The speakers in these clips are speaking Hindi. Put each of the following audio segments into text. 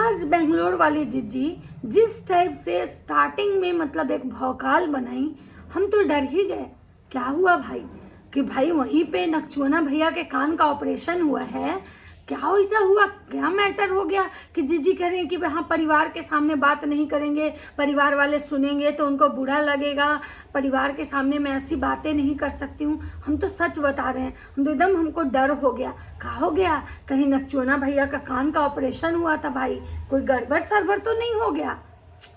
आज बेंगलोर वाली जीजी जिस टाइप से स्टार्टिंग में मतलब एक भौकाल बनाई, हम तो डर ही गए। क्या हुआ भाई कि भाई वहीं पे नकचुआना भैया के कान का ऑपरेशन हुआ है, क्या ऐसा हुआ, क्या मैटर हो गया कि जीजी कह रही हैं कि हाँ परिवार के सामने बात नहीं करेंगे, परिवार वाले सुनेंगे तो उनको बुरा लगेगा, परिवार के सामने मैं ऐसी बातें नहीं कर सकती हूँ। हम तो सच बता रहे हैं, हम तो एकदम हमको डर हो गया। क्या हो गया, कहीं नकचुआना भैया का कान का ऑपरेशन हुआ था भाई, कोई गड़बड़ सरबड़ तो नहीं हो गया,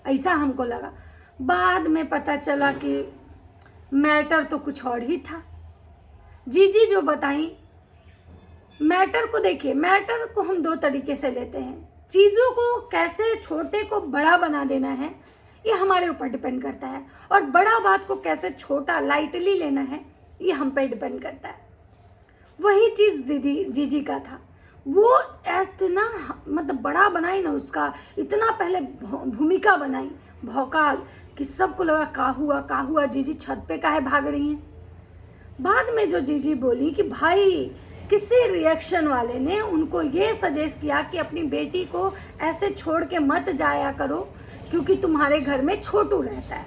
ऐसा हमको लगा। बाद में पता चला कि मैटर तो कुछ और ही था। जीजी जो बताई मैटर को, देखिए मैटर को हम दो तरीके से लेते हैं। चीज़ों को कैसे छोटे को बड़ा बना देना है ये हमारे ऊपर डिपेंड करता है, और बड़ा बात को कैसे छोटा लाइटली लेना है ये हम पे डिपेंड करता है। वही चीज़ दीदी जीजी का था, वो इतना मतलब बड़ा बनाई ना, उसका इतना पहले भूमिका बनाई भौकाल कि सबको लगा का हुआ जीजी छत पे काहे भाग रही हैं। बाद में जो जीजी बोली कि भाई किसी रिएक्शन वाले ने उनको ये सजेस्ट किया कि अपनी बेटी को ऐसे छोड़ के मत जाया करो क्योंकि तुम्हारे घर में छोटू रहता है।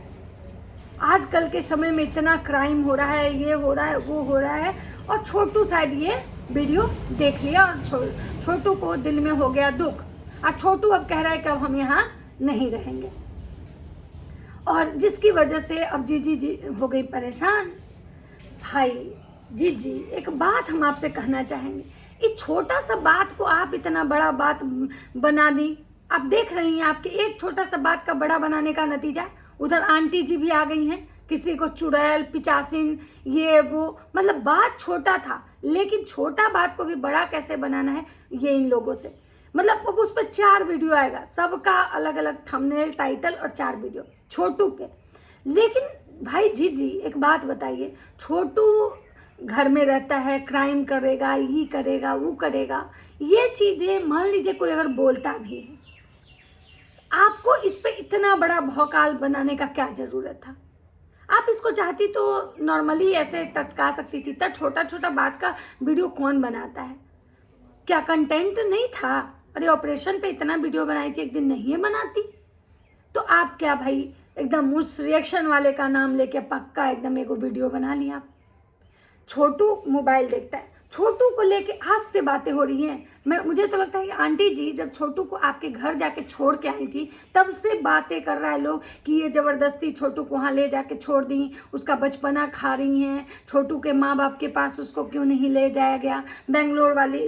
आजकल के समय में इतना क्राइम हो रहा है, ये हो रहा है, वो हो रहा है, और छोटू शायद ये वीडियो देख लिया और छोटू को दिल में हो गया दुख, और छोटू अब कह रहा है कि अब हम यहाँ नहीं रहेंगे, और जिसकी वजह से अब जीजी जी हो गई परेशान। भाई जीजी एक बात हम आपसे कहना चाहेंगे, इस छोटा सा बात को आप इतना बड़ा बात बना दी। आप देख रही हैं आपके एक छोटा सा बात का बड़ा बनाने का नतीजा। उधर आंटी जी भी आ गई हैं, किसी को चुड़ैल पिचासिन ये वो, मतलब बात छोटा था लेकिन छोटा बात को भी बड़ा कैसे बनाना है ये इन लोगों से। मतलब अब उस पर 4 वीडियो आएगा, सबका अलग अलग थंबनेल टाइटल और 4 वीडियो छोटू पे। लेकिन भाई जीजी एक बात बताइए, छोटू घर में रहता है, क्राइम करेगा, ये करेगा, वो करेगा, ये चीज़ें मान लीजिए कोई अगर बोलता भी है, आपको इस पे इतना बड़ा भौकाल बनाने का क्या ज़रूरत था। आप इसको चाहती तो नॉर्मली ऐसे टचका सकती थी। इतना छोटा छोटा बात का वीडियो कौन बनाता है, क्या कंटेंट नहीं था? अरे ऑपरेशन पे इतना वीडियो बनाई थी, एक दिन नहीं बनाती तो आप क्या भाई एकदम उस रिएक्शन वाले का नाम लेके पक्का एकदम एगो वीडियो बना लिया। आप छोटू मोबाइल देखता है, छोटू को लेके आज से बातें हो रही हैं। मुझे तो लगता है कि आंटी जी जब छोटू को आपके घर जाके छोड़ के आई थी तब से बातें कर रहा है लोग कि ये ज़बरदस्ती छोटू को वहाँ ले जाके छोड़ दी, उसका बचपना खा रही हैं, छोटू के माँ बाप के पास उसको क्यों नहीं ले जाया गया। बेंगलोर वाली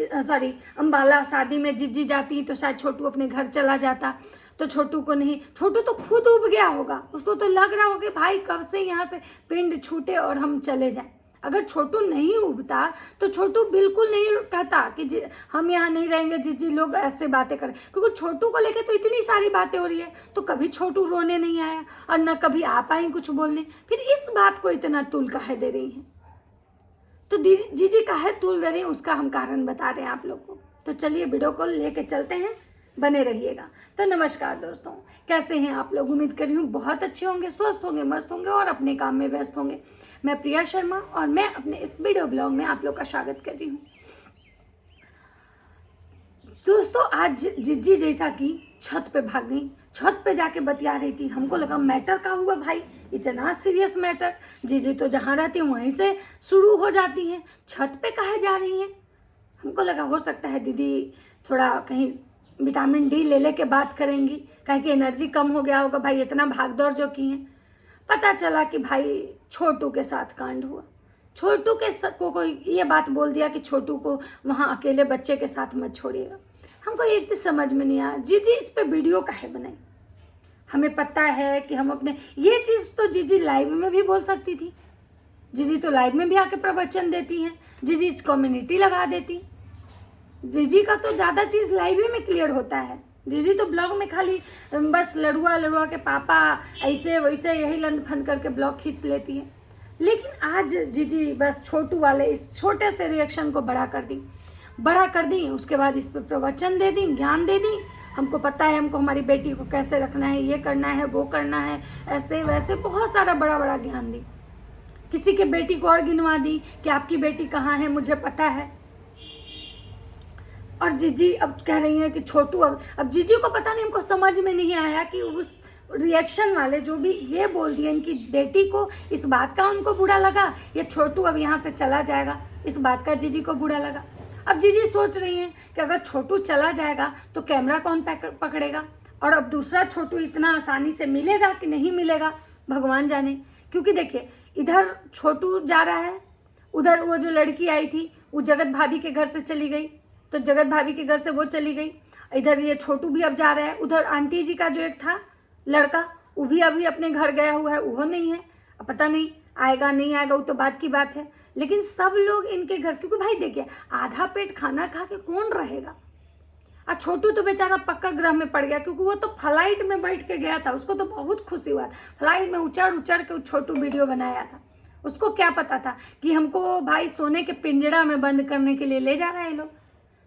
अम्बाला शादी में जीजी जाती तो शायद छोटू अपने घर चला जाता, तो छोटू को नहीं, छोटू तो खुद उब गया होगा, उसको तो लग रहा होगा कि भाई कब से यहाँ से पिंड छूटे और हम चले जाएं। अगर छोटू नहीं उबता तो छोटू बिल्कुल नहीं कहता कि हम यहाँ नहीं रहेंगे, जीजी लोग ऐसे बातें करें, क्योंकि छोटू को लेके तो इतनी सारी बातें हो रही है। तो कभी छोटू रोने नहीं आया और न कभी आप आई कुछ बोलने, फिर इस बात को इतना तुल काहे दे रही हैं। तो जीजी काहे तुल दे रही हैं उसका हम कारण बता रहे हैं आप लोग को। तो चलिए वीडियो को लेके चलते हैं, बने रहिएगा। तो नमस्कार दोस्तों, कैसे हैं आप लोग? उम्मीद कर रही हूँ बहुत अच्छे होंगे, स्वस्थ होंगे, मस्त होंगे और अपने काम में व्यस्त होंगे। मैं प्रिया शर्मा और मैं अपने इस वीडियो ब्लॉग में आप लोग का स्वागत कर रही हूँ। दोस्तों आज जीजी जैसा कि छत पे भाग गई, छत पे जाके बतिया रही थी। हमको लगा मैटर का हुआ भाई, इतना सीरियस मैटर। जीजी तो जहाँ रहती हैं वहीं से शुरू हो जाती हैं, छत पे काहे जा रही हैं। हमको लगा हो सकता है दीदी थोड़ा कहीं विटामिन डी ले के बात करेंगी, कहीं की एनर्जी कम हो गया होगा भाई, इतना भाग दौड़ जो की हैं। पता चला कि भाई छोटू के साथ कांड हुआ। छोटू के कोई ये बात बोल दिया कि छोटू को वहाँ अकेले बच्चे के साथ मत छोड़िएगा। हमको एक चीज़ समझ में नहीं आया, जीजी इस पे वीडियो काहे बनाई। हमें पता है कि हम अपने ये चीज़ तो जीजी लाइव में भी बोल सकती थी, जीजी तो लाइव में भी आके प्रवचन देती हैं, जीजी कम्युनिटी लगा देती। जीजी का तो ज़्यादा चीज़ लाइव में क्लियर होता है। जीजी तो ब्लॉग में खाली बस लड़ुआ के पापा ऐसे वैसे यही लंद फंद करके ब्लॉग खींच लेती है। लेकिन आज जीजी बस छोटू वाले इस छोटे से रिएक्शन को बड़ा कर दी, उसके बाद इस पर प्रवचन दे दी, ज्ञान दे दी। हमको पता है हमको हमारी बेटी को कैसे रखना है, ये करना है, वो करना है, ऐसे वैसे बहुत सारा बड़ा ज्ञान दी। किसी के बेटी को और गिनवा दी कि आपकी बेटी कहाँ है, मुझे पता है। और जीजी अब कह रही है कि छोटू अब जीजी को पता नहीं, हमको समझ में नहीं आया कि उस रिएक्शन वाले जो भी ये बोल दिए इनकी बेटी को, इस बात का उनको बुरा लगा, ये छोटू अब यहाँ से चला जाएगा इस बात का जीजी को बुरा लगा। अब जीजी सोच रही हैं कि अगर छोटू चला जाएगा तो कैमरा कौन पकड़ेगा, और अब दूसरा छोटू इतना आसानी से मिलेगा कि नहीं मिलेगा भगवान जाने। क्योंकि देखिए इधर छोटू जा रहा है, उधर वो जो लड़की आई थी वो जगत भाभी के घर से चली गई, तो जगत भाभी के घर से वो चली गई, इधर ये छोटू भी अब जा रहा है। उधर आंटी जी का जो एक था लड़का वो भी अभी अपने घर गया हुआ है, वो नहीं है, अब पता नहीं आएगा नहीं आएगा, वो तो बात की बात है। लेकिन सब लोग इनके घर, क्योंकि भाई देखिए आधा पेट खाना खा के कौन रहेगा। और छोटू तो बेचारा पक्का ग्रह में पड़ गया, क्योंकि वो तो फ्लाइट में बैठ के गया था, उसको तो बहुत खुशी हुआ, फ्लाइट में उचड़ के छोटू वीडियो बनाया था। उसको क्या पता था कि हमको भाई सोने के पिंजरा में बंद करने के लिए ले जा रहे हैं लोग,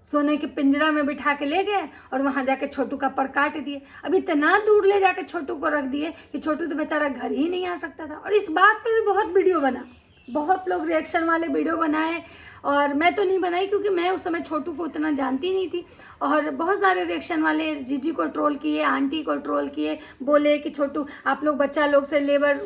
सोने के पिंजरा में बिठा के ले गए और वहाँ जाके छोटू का पर काट दिए। अब इतना दूर ले जाके छोटू को रख दिए कि छोटू तो बेचारा घर ही नहीं आ सकता था। और इस बात पे भी बहुत वीडियो बना, बहुत लोग रिएक्शन वाले वीडियो बनाए, और मैं तो नहीं बनाई क्योंकि मैं उस समय छोटू को उतना जानती नहीं थी। और बहुत सारे रिएक्शन वाले जीजी को ट्रोल किए, आंटी को ट्रोल किए, बोले कि छोटू आप लोग बच्चा लोग से लेबर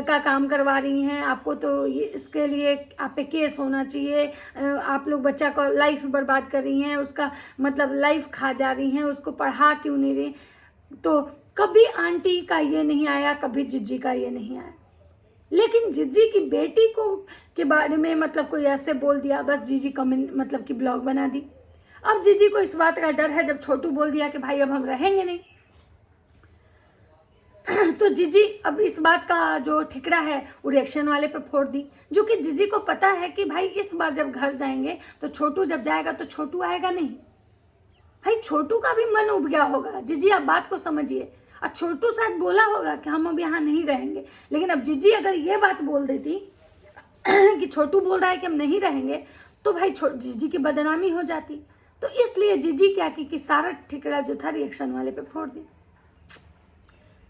का काम करवा रही हैं, आपको तो ये इसके लिए आप पे केस होना चाहिए, आप लोग बच्चा को लाइफ बर्बाद कर रही हैं, उसका मतलब लाइफ खा जा रही हैं, उसको पढ़ा क्यों नहीं रही। तो कभी आंटी का ये नहीं आया, कभी जीजी का ये नहीं आया, लेकिन जीजी की बेटी को के बारे में मतलब कोई ऐसे बोल दिया, बस जीजी कमेंट मतलब कि ब्लॉग बना दी। अब जीजी को इस बात का डर है, जब छोटू बोल दिया कि भाई अब हम रहेंगे नहीं, तो जीजी अब इस बात का जो ठिकरा है वो रिएक्शन वाले पे फोड़ दी, जो कि जीजी को पता है कि भाई इस बार जब घर जाएंगे तो छोटू जब जाएगा तो छोटू आएगा नहीं। भाई छोटू का भी मन उब गया होगा, जीजी आप बात को समझिए। और छोटू शायद बोला होगा कि हम अब यहाँ नहीं रहेंगे, लेकिन अब जीजी अगर ये बात बोल देती कि छोटू बोल रहा है कि हम नहीं रहेंगे, तो भाई जीजी की बदनामी हो जाती। तो इसलिए जीजी क्या की कि सारा ठिकरा जो था रिएक्शन वाले पे फोड़ दी।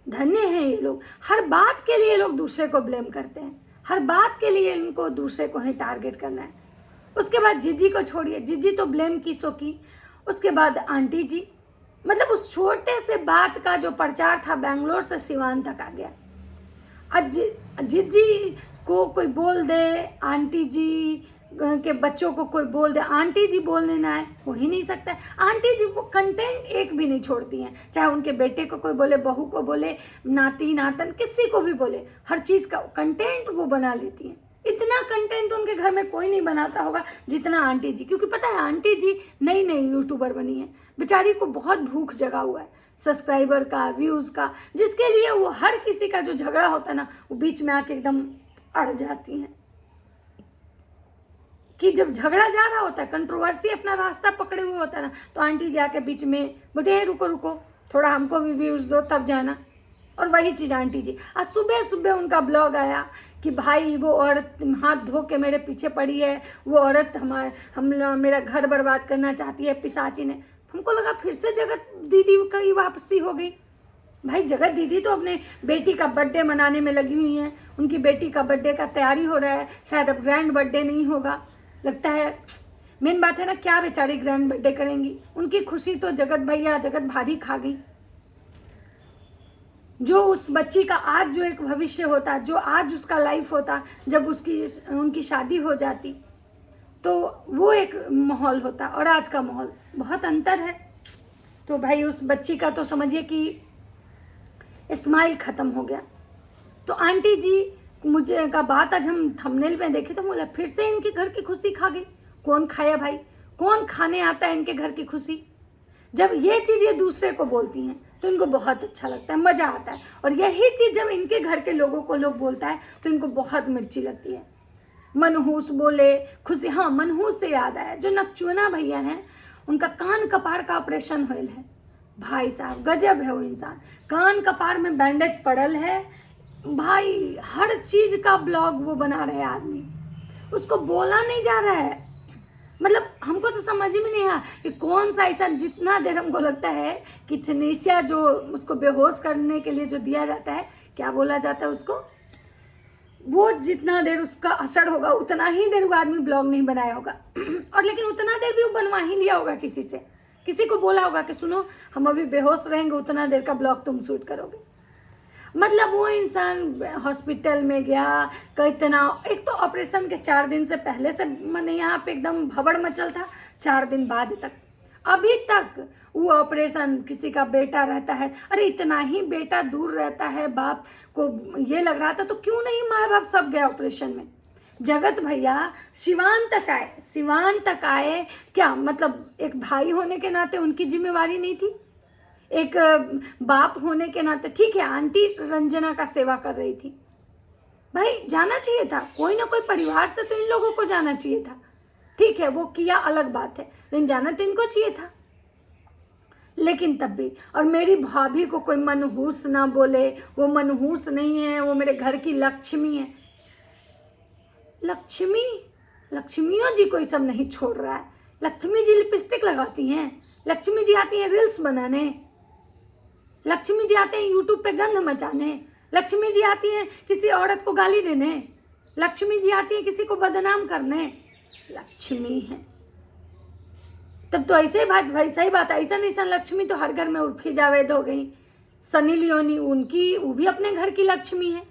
धन्य हैं ये लोग, हर बात के लिए लोग दूसरे को ब्लेम करते हैं, हर बात के लिए इनको दूसरे को ही टारगेट करना है। उसके बाद जीजी को छोड़िए, जीजी तो ब्लेम की सो की, उसके बाद आंटी जी, मतलब उस छोटे से बात का जो प्रचार था बेंगलोर से सिवान तक आ गया। आज जीजी को कोई बोल दे, आंटी जी के बच्चों को कोई बोल दे, आंटी जी बोलने ना आए, हो ही नहीं सकता है। आंटी जी वो कंटेंट एक भी नहीं छोड़ती हैं, चाहे उनके बेटे को कोई बोले, बहू को बोले, नाती नातन किसी को भी बोले, हर चीज़ का कंटेंट वो बना लेती हैं। इतना कंटेंट उनके घर में कोई नहीं बनाता होगा जितना आंटी जी, क्योंकि पता है आंटी जी नई नई यूट्यूबर बनी है, बेचारी को बहुत भूख जगा हुआ है सब्सक्राइबर का, व्यूज़ का, जिसके लिए वो हर किसी का जो झगड़ा होता है ना वो बीच में आके एकदम अड़ जाती हैं। कि जब झगड़ा जा रहा होता है, कंट्रोवर्सी अपना रास्ता पकड़े हुए होता है ना, तो आंटी जी आके बीच में बोलते हैं रुको रुको थोड़ा हमको भी व्यूज़ दो तब जाना। और वही चीज़ आंटी जी, आज सुबह सुबह उनका ब्लॉग आया कि भाई वो औरत हाथ धो के मेरे पीछे पड़ी है, वो औरत मेरा घर बर्बाद करना चाहती है पिशाची ने। हमको लगा फिर से जगत दीदी की वापसी हो गई। भाई जगत दीदी तो अपने बेटी का बर्थडे मनाने में लगी हुई हैं, उनकी बेटी का बर्थडे का तैयारी हो रहा है, शायद अब ग्रैंड बर्थडे नहीं होगा लगता है। मेन बात है ना, क्या बेचारी ग्रैंड बर्थडे करेंगी, उनकी खुशी तो जगत भैया जगत भाभी खा गई। जो उस बच्ची का आज जो एक भविष्य होता, जो आज उसका लाइफ होता, जब उनकी शादी हो जाती तो वो एक माहौल होता और आज का माहौल बहुत अंतर है। तो भाई उस बच्ची का तो समझिए कि स्माइल ख़त्म हो गया। तो आंटी जी मुझे का बात आज हम थंबनेल में देखे तो बोला फिर से इनके घर की खुशी खा गई। कौन खाया भाई, कौन खाने आता है इनके घर की खुशी। जब ये चीज़ ये दूसरे को बोलती हैं तो इनको बहुत अच्छा लगता है, मज़ा आता है। और यही चीज़ जब इनके घर के लोगों को लोग बोलता है तो इनको बहुत मिर्ची लगती है। मनहूस बोले खुशी, हाँ मनहूस से याद आया, जो नकचुना भैया हैं उनका कान कपाड़ का ऑपरेशन हुआ है। भाई साहब गजब है वो इंसान, कान कपाड़ में बैंडेज पड़ल है भाई, हर चीज़ का ब्लॉग वो बना रहे आदमी, उसको बोला नहीं जा रहा है। मतलब हमको तो समझ में नहीं आया कि कौन सा ऐसा, जितना देर हमको लगता है कि थनीसिया जो उसको बेहोश करने के लिए जो दिया जाता है, क्या बोला जाता है उसको, वो जितना देर उसका असर होगा उतना ही देर वो आदमी ब्लॉग नहीं बनाया होगा और लेकिन उतना देर भी वो बनवा ही लिया होगा किसी से, किसी को बोला होगा कि सुनो हम अभी बेहोश रहेंगे, उतना देर का ब्लॉग तुम शूट करोगे। मतलब वो इंसान हॉस्पिटल में गया, कितना, एक तो ऑपरेशन के 4 दिन से पहले से मैंने यहाँ पे एकदम भवड़ मचल था, 4 दिन बाद तक अभी तक वो ऑपरेशन, किसी का बेटा रहता है, अरे इतना ही बेटा दूर रहता है, बाप को ये लग रहा था तो क्यों नहीं माँ बाप सब गए ऑपरेशन में। जगत भैया सिवान तक आए क्या, मतलब एक भाई होने के नाते उनकी जिम्मेवारी नहीं थी, एक बाप होने के नाते, ठीक है आंटी रंजना का सेवा कर रही थी, भाई जाना चाहिए था, कोई ना कोई परिवार से तो इन लोगों को जाना चाहिए था, ठीक है वो किया अलग बात है, लेकिन जाना तो इनको चाहिए था। लेकिन तब भी, और मेरी भाभी को कोई मनहूस ना बोले, वो मनहूस नहीं है, वो मेरे घर की लक्ष्मी है। लक्ष्मियों जी कोई सब नहीं छोड़ रहा है। लक्ष्मी जी लिपस्टिक लगाती हैं, लक्ष्मी जी आती हैं रील्स बनाने, लक्ष्मी जी आते हैं यूट्यूब पे गंद मचाने, लक्ष्मी जी आती हैं किसी औरत को गाली देने, लक्ष्मी जी आती हैं किसी को बदनाम करने। लक्ष्मी है तब तो ऐसे ही बात, भाई सही बात है, ऐसा लक्ष्मी तो हर घर में उर्फी जावेद हो गई, सनी लियोनी उनकी, वो भी अपने घर की लक्ष्मी है,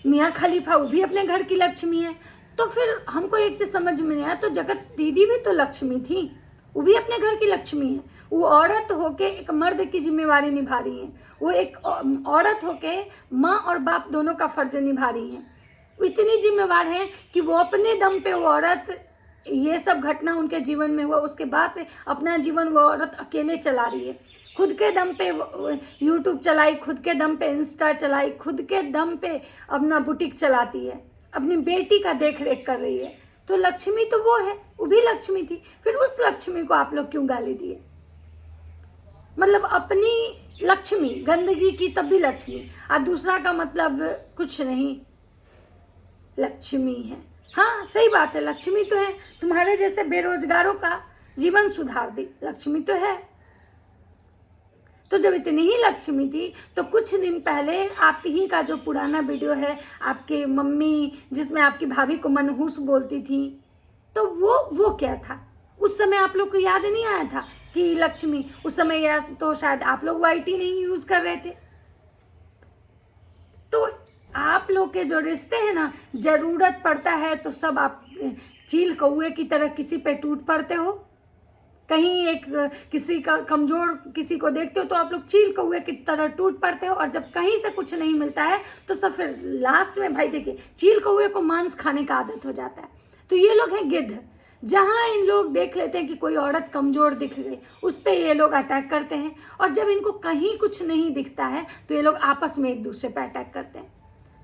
मियाँ खलीफा वो भी अपने घर की लक्ष्मी है। तो फिर हमको एक चीज समझ में नहीं आया, तो जगत दीदी भी तो लक्ष्मी थी, वो भी अपने घर की लक्ष्मी है। वो औरत होके एक मर्द की जिम्मेवारी निभा रही है, वो एक औरत होके माँ और बाप दोनों का फर्ज निभा रही है। वो इतनी जिम्मेवार है कि वो अपने दम पे, वो औरत, ये सब घटना उनके जीवन में हुआ उसके बाद से अपना जीवन वो औरत अकेले चला रही है, खुद के दम पे यूट्यूब चलाई, खुद के दम पे इंस्टा चलाई, खुद के दम पे अपना बुटीक चलाती है, अपनी बेटी का देख रेख कर रही है। तो लक्ष्मी तो वो है, वो भी लक्ष्मी थी, फिर उस लक्ष्मी को आप लोग क्यों गाली दिए। मतलब अपनी लक्ष्मी गंदगी की तब भी लक्ष्मी, और दूसरा का मतलब कुछ नहीं, लक्ष्मी है। हाँ सही बात है, लक्ष्मी तो है, तुम्हारे जैसे बेरोजगारों का जीवन सुधार दी, लक्ष्मी तो है। तो जब इतनी ही लक्ष्मी थी तो कुछ दिन पहले आप ही का जो पुराना वीडियो है, आपके मम्मी जिसमें आपकी भाभी को मनहूस बोलती थी, तो वो क्या था उस समय, आप लोग को याद नहीं आया था कि लक्ष्मी, उस समय या तो शायद आप लोग वाईटी नहीं यूज कर रहे थे। तो आप लोग के जो रिश्ते हैं ना, जरूरत पड़ता है तो सब आप चील कौए की तरह किसी पे टूट पड़ते हो, कहीं एक किसी का कमजोर किसी को देखते हो तो आप लोग चील कौए की तरह टूट पड़ते हो, और जब कहीं से कुछ नहीं मिलता है तो सब फिर लास्ट में, भाई देखिए चील कौए को मांस खाने का आदत हो जाता है। तो ये लोग हैं गिद्ध, जहाँ इन लोग देख लेते हैं कि कोई औरत कमजोर दिख गई, उस पर ये लोग अटैक करते हैं, और जब इनको कहीं कुछ नहीं दिखता है तो ये लोग आपस में एक दूसरे पर अटैक करते हैं।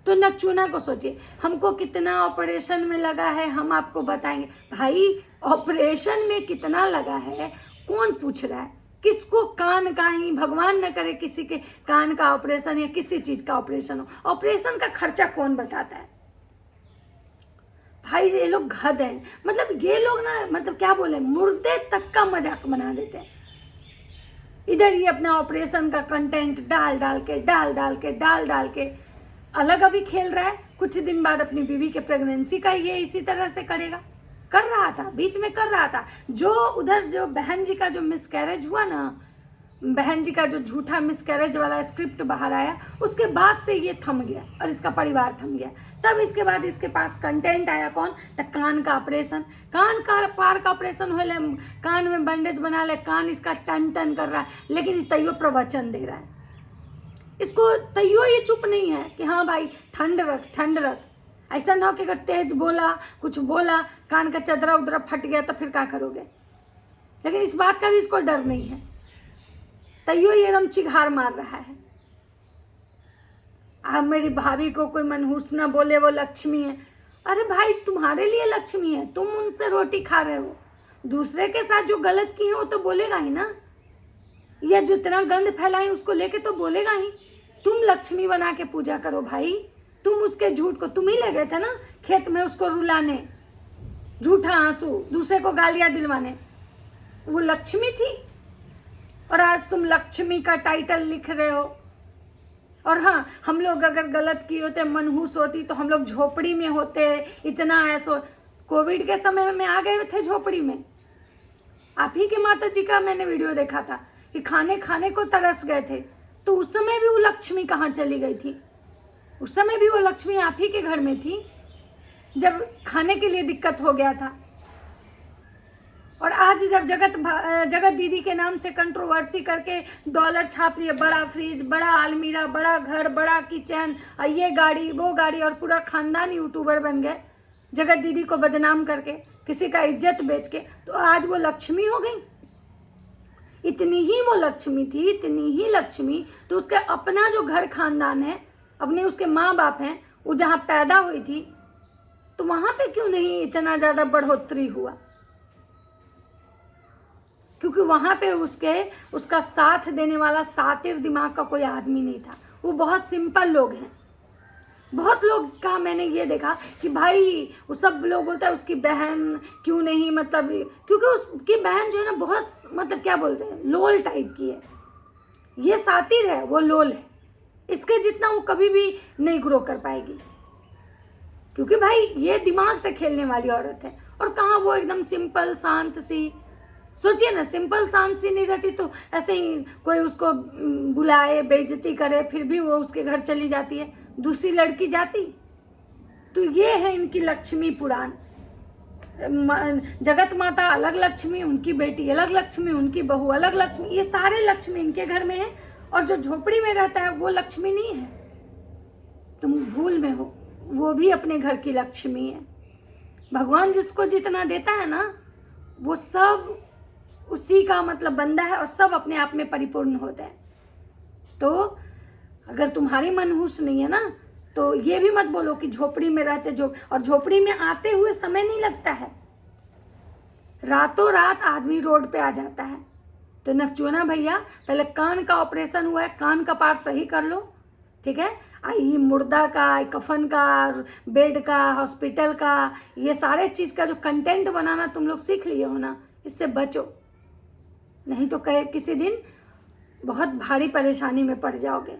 तो नकचूना को सोचिए, हमको कितना ऑपरेशन में लगा है, हम आपको बताएंगे। भाई ऑपरेशन में कितना लगा है कौन पूछ रहा है, किसको कान का ही, भगवान न करे किसी के कान का ऑपरेशन या किसी चीज का ऑपरेशन हो, ऑपरेशन का खर्चा कौन बताता है। भाई ये लोग गध हैं, मतलब ये लोग ना, मतलब क्या बोले, मुर्दे तक का मजाक बना देते हैं। इधर ये अपना ऑपरेशन का कंटेंट डाल डाल के अलग अभी खेल रहा है, कुछ दिन बाद अपनी बीवी के प्रेगनेंसी का ये इसी तरह से करेगा, कर रहा था, बीच में कर रहा था। जो उधर जो बहन जी का जो मिसकैरेज हुआ ना, बहन जी का जो झूठा मिसकैरेज वाला स्क्रिप्ट बाहर आया, उसके बाद से ये थम गया और इसका परिवार थम गया। तब इसके बाद इसके पास कंटेंट आया कौन, तो कान का ऑपरेशन, कान का पार का ऑपरेशन हो ले, कान में बैंडेज बना ले, कान इसका टन टन कर रहा है, लेकिन तैयो प्रवचन दे रहा है। इसको तैयो ये चुप नहीं है कि हाँ भाई ठंड रख, ऐसा ना हो कि अगर तेज बोला, कुछ बोला, कान का चदरा उदरा फट गया तो फिर क्या करोगे। लेकिन इस बात का भी इसको डर नहीं है, तैयो ये एकदम चिघार मार रहा है। अब मेरी भाभी को कोई मनहूस ना बोले, वो लक्ष्मी है। अरे भाई तुम्हारे लिए लक्ष्मी है, तुम उनसे रोटी खा रहे हो, दूसरे के साथ जो गलत की है वो तो बोलेगा ही ना, या जो इतना गंद फैलाई उसको लेके तो बोलेगा ही। तुम लक्ष्मी बना के पूजा करो भाई, तुम उसके झूठ को, तुम ही ले गए थे ना खेत में उसको रुलाने, झूठा आंसू, दूसरे को गालियां दिलवाने, वो लक्ष्मी थी। और आज तुम लक्ष्मी का टाइटल लिख रहे हो, और हाँ, हम लोग अगर गलत किए होते, मनहूस होती, तो हम लोग झोपड़ी में होते, इतना ऐसा। कोविड के समय में आ गए थे झोपड़ी में। आप ही के माता जी का मैंने वीडियो देखा था कि खाने खाने को तरस गए थे, तो उस समय भी वो लक्ष्मी कहाँ चली गई थी? उस समय भी वो लक्ष्मी आप ही के घर में थी, जब खाने के लिए दिक्कत हो गया था। और आज जब जगत दीदी के नाम से कंट्रोवर्सी करके डॉलर छाप लिए, बड़ा फ्रिज, बड़ा अलमीरा, बड़ा घर, बड़ा किचन, ये गाड़ी, वो गाड़ी, और पूरा खानदान यूट्यूबर बन गए जगत दीदी को बदनाम करके, किसी का इज्जत बेच के, तो आज वो लक्ष्मी हो गई। इतनी ही वो लक्ष्मी थी, इतनी ही लक्ष्मी, तो उसके अपना जो घर खानदान है, अपने उसके माँ बाप हैं, वो जहाँ पैदा हुई थी, तो वहाँ पे क्यों नहीं इतना ज़्यादा बढ़ोतरी हुआ? क्योंकि वहाँ पे उसका साथ देने वाला सातिर दिमाग का कोई आदमी नहीं था। वो बहुत सिंपल लोग हैं। बहुत लोग का मैंने ये देखा कि भाई वो सब लोग बोलता है उसकी बहन क्यों नहीं, मतलब क्योंकि उसकी बहन जो है ना बहुत, मतलब क्या बोलते हैं, लोल टाइप की है। ये सातिर है, वो लोल है। इसके जितना वो कभी भी नहीं ग्रो कर पाएगी, क्योंकि भाई ये दिमाग से खेलने वाली औरत है। और कहाँ वो एकदम सिंपल शांत सी, सोचिए ना, सिंपल शांत सी नहीं रहती तो ऐसे ही कोई उसको बुलाए, बेइज्जती करे, फिर भी वो उसके घर चली जाती है, दूसरी लड़की जाती। तो ये है इनकी लक्ष्मी पुराण। जगत माता अलग लक्ष्मी, उनकी बेटी अलग लक्ष्मी, उनकी बहू अलग लक्ष्मी, ये सारे लक्ष्मी इनके घर में है। और जो झोपड़ी में रहता है वो लक्ष्मी नहीं है, तुम भूल में हो, वो भी अपने घर की लक्ष्मी है। भगवान जिसको जितना देता है ना, वो सब उसी का मतलब बंदा है, और सब अपने आप में परिपूर्ण होता है। तो अगर तुम्हारी मनहूस नहीं है ना, तो ये भी मत बोलो कि झोपड़ी में रहते और झोपड़ी में आते हुए समय नहीं लगता है, रातों रात आदमी रोड पे आ जाता है। तो नकचोना भैया, पहले कान का ऑपरेशन हुआ है, कान का पार्ट सही कर लो, ठीक है? आई मुर्दा का, कफन का, बेड का, हॉस्पिटल का, ये सारे चीज़ का जो कंटेंट बनाना तुम लोग सीख लिए हो ना, इससे बचो, नहीं तो कहे किसी दिन बहुत भारी परेशानी में पड़ जाओगे।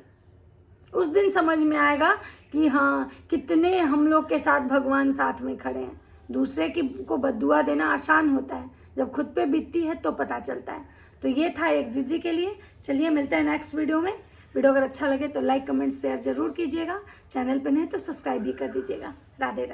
उस दिन समझ में आएगा कि हाँ, कितने हम लोग के साथ भगवान साथ में खड़े हैं। दूसरे की को बद्दुआ देना आसान होता है, जब खुद पे बीतती है तो पता चलता है। तो ये था एक जीजी के लिए। चलिए मिलते हैं नेक्स्ट वीडियो में। वीडियो अगर अच्छा लगे तो लाइक, कमेंट, शेयर जरूर कीजिएगा। चैनल पे नहीं तो सब्सक्राइब भी कर दीजिएगा। राधे राधे।